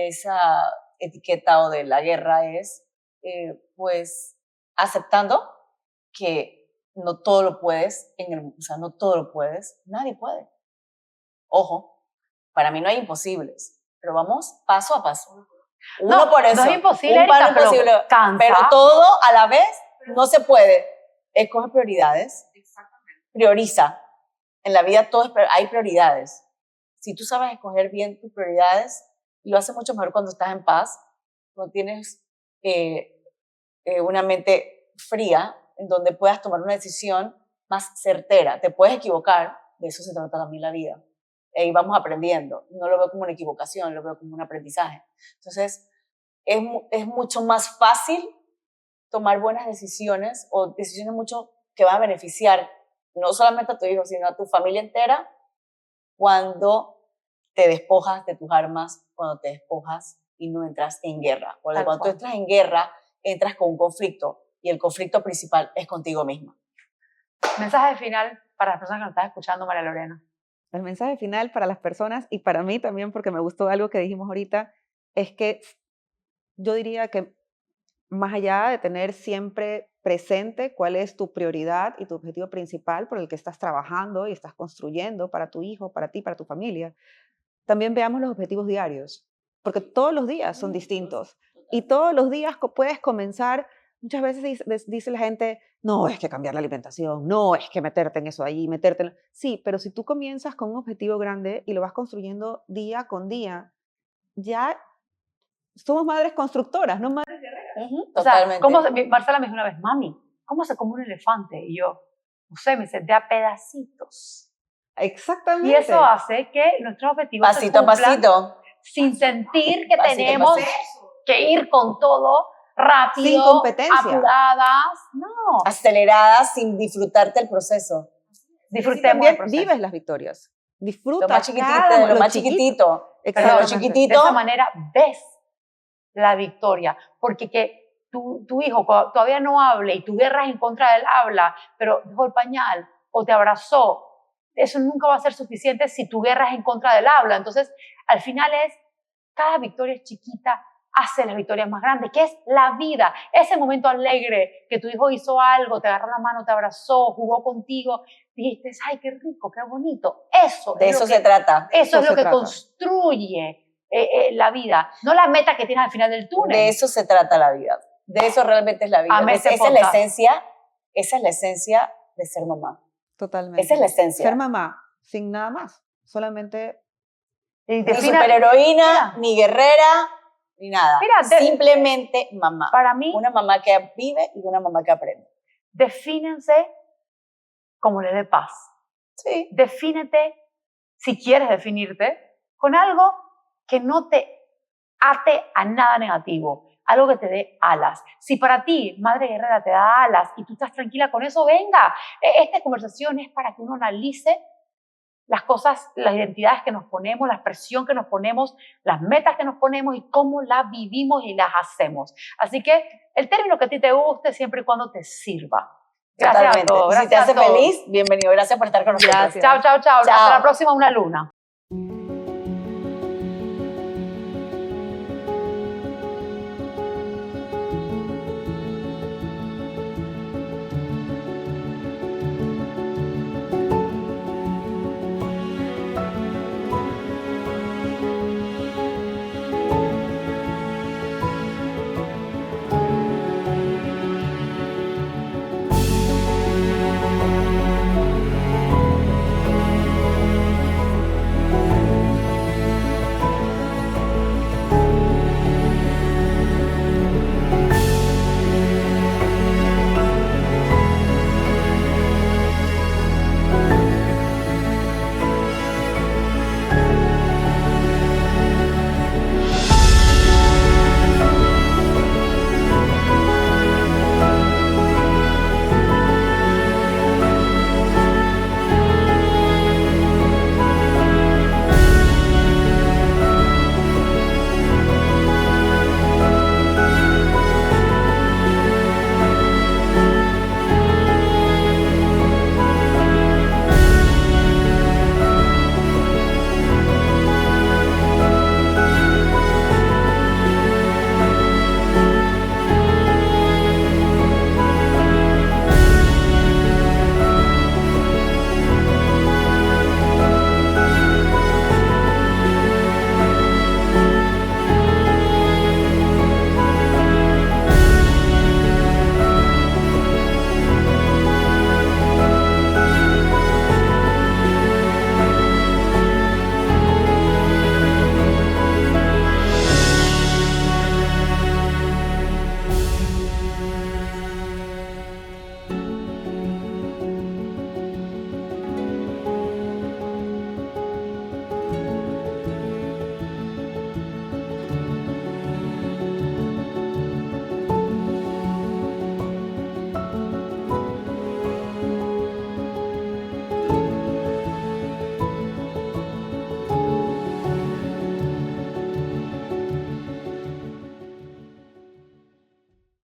S2: esa etiqueta o de la guerra es, pues, aceptando que no todo lo puedes, o sea, no todo lo puedes, nadie puede. Ojo, para mí no hay imposibles, pero vamos paso a paso. Uno por eso.
S1: No es imposible,
S2: un
S1: Erika,
S2: paso
S1: pero
S2: imposible,
S1: cansa.
S2: pero todo a la vez no se puede. Escoge prioridades.
S4: Exactamente.
S2: Prioriza. En la vida hay prioridades. Si tú sabes escoger bien tus prioridades, lo haces mucho mejor cuando estás en paz, cuando tienes una mente fría, en donde puedas tomar una decisión más certera. Te puedes equivocar, de eso se trata también la vida. Y vamos aprendiendo. No lo veo como una equivocación, lo veo como un aprendizaje. Entonces, es mucho más fácil tomar buenas decisiones o decisiones mucho que van a beneficiar no solamente a tu hijo, sino a tu familia entera cuando te despojas de tus armas, cuando te despojas y no entras en guerra. Porque cuando tú entras en guerra, entras con un conflicto y el conflicto principal es contigo misma.
S1: Mensaje final para las personas que nos están escuchando, María Lorena.
S3: El mensaje final para las personas y para mí también, porque me gustó algo que dijimos ahorita, es que yo diría que más allá de tener siempre presente cuál es tu prioridad y tu objetivo principal por el que estás trabajando y estás construyendo para tu hijo, para ti, para tu familia, también veamos los objetivos diarios, porque todos los días son distintos y todos los días puedes comenzar. Muchas veces dice la gente, no, es que cambiar la alimentación, no, es que meterte en eso ahí, Sí, pero si tú comienzas con un objetivo grande y lo vas construyendo día con día, ya somos madres constructoras, no madres guerreras.
S1: O sea,
S2: Totalmente.
S1: Marcela me dijo una vez, mami, ¿cómo se come un elefante? Y yo, no sé, me dice, de a pedacitos.
S3: Exactamente.
S1: Y eso hace que nuestros objetivos
S2: pasito a pasito,
S1: sin sentir que
S2: pasito a
S1: tenemos
S2: pasito.
S1: que ir con todo rápido,
S3: Sin competencia,
S1: apuradas. No.
S2: Aceleradas sin disfrutarte el proceso.
S1: Disfrutemos
S3: también
S1: el proceso.
S3: vives las victorias. Disfruta
S2: Lo más chiquitito,
S3: cada
S2: lo más chiquitito.
S1: Pero
S2: Lo
S1: de
S2: chiquitito.
S1: esa manera ves la victoria, porque que tu hijo todavía no hable y tu guerra es en contra del habla, pero dejó el pañal o te abrazó, eso nunca va a ser suficiente si tu guerra es en contra del habla. Entonces, al final cada victoria es chiquita, hace las victorias más grandes, que es la vida, ese momento alegre que tu hijo hizo algo, te agarró la mano, te abrazó, jugó contigo, dijiste, ay, qué rico, qué bonito.
S2: De eso se trata.
S1: Eso es lo que construye la vida, no la meta que tienes al final del túnel.
S2: De eso se trata la vida. De eso realmente es la vida. Esa es la esencia de ser mamá.
S3: Totalmente.
S2: Esa es la esencia.
S3: Ser mamá, sin nada más. Solamente.
S2: Ni superheroína, ni guerrera, ni nada.
S1: Mira,
S2: simplemente mamá.
S1: Para mí,
S2: una mamá que vive y una mamá que aprende.
S1: Defínense como les dé paz.
S2: Sí.
S1: Defínete, si quieres definirte, con algo que no te ate a nada negativo. algo que te dé alas. Si para ti, Madre Guerrera, te da alas y tú estás tranquila con eso, venga. Esta conversación es para que uno analice las cosas, las identidades que nos ponemos, la presión que nos ponemos, las metas que nos ponemos y cómo las vivimos y las hacemos. Así que el término que a ti te guste siempre y cuando te sirva. Gracias
S2: Totalmente.
S1: a todos.
S2: Y si te
S1: Gracias
S2: hace
S1: a todos.
S2: feliz, bienvenido. Gracias por estar con nosotros.
S3: Gracias.
S1: Chao, chao, chao.
S2: Chao.
S1: Hasta la próxima, una luna.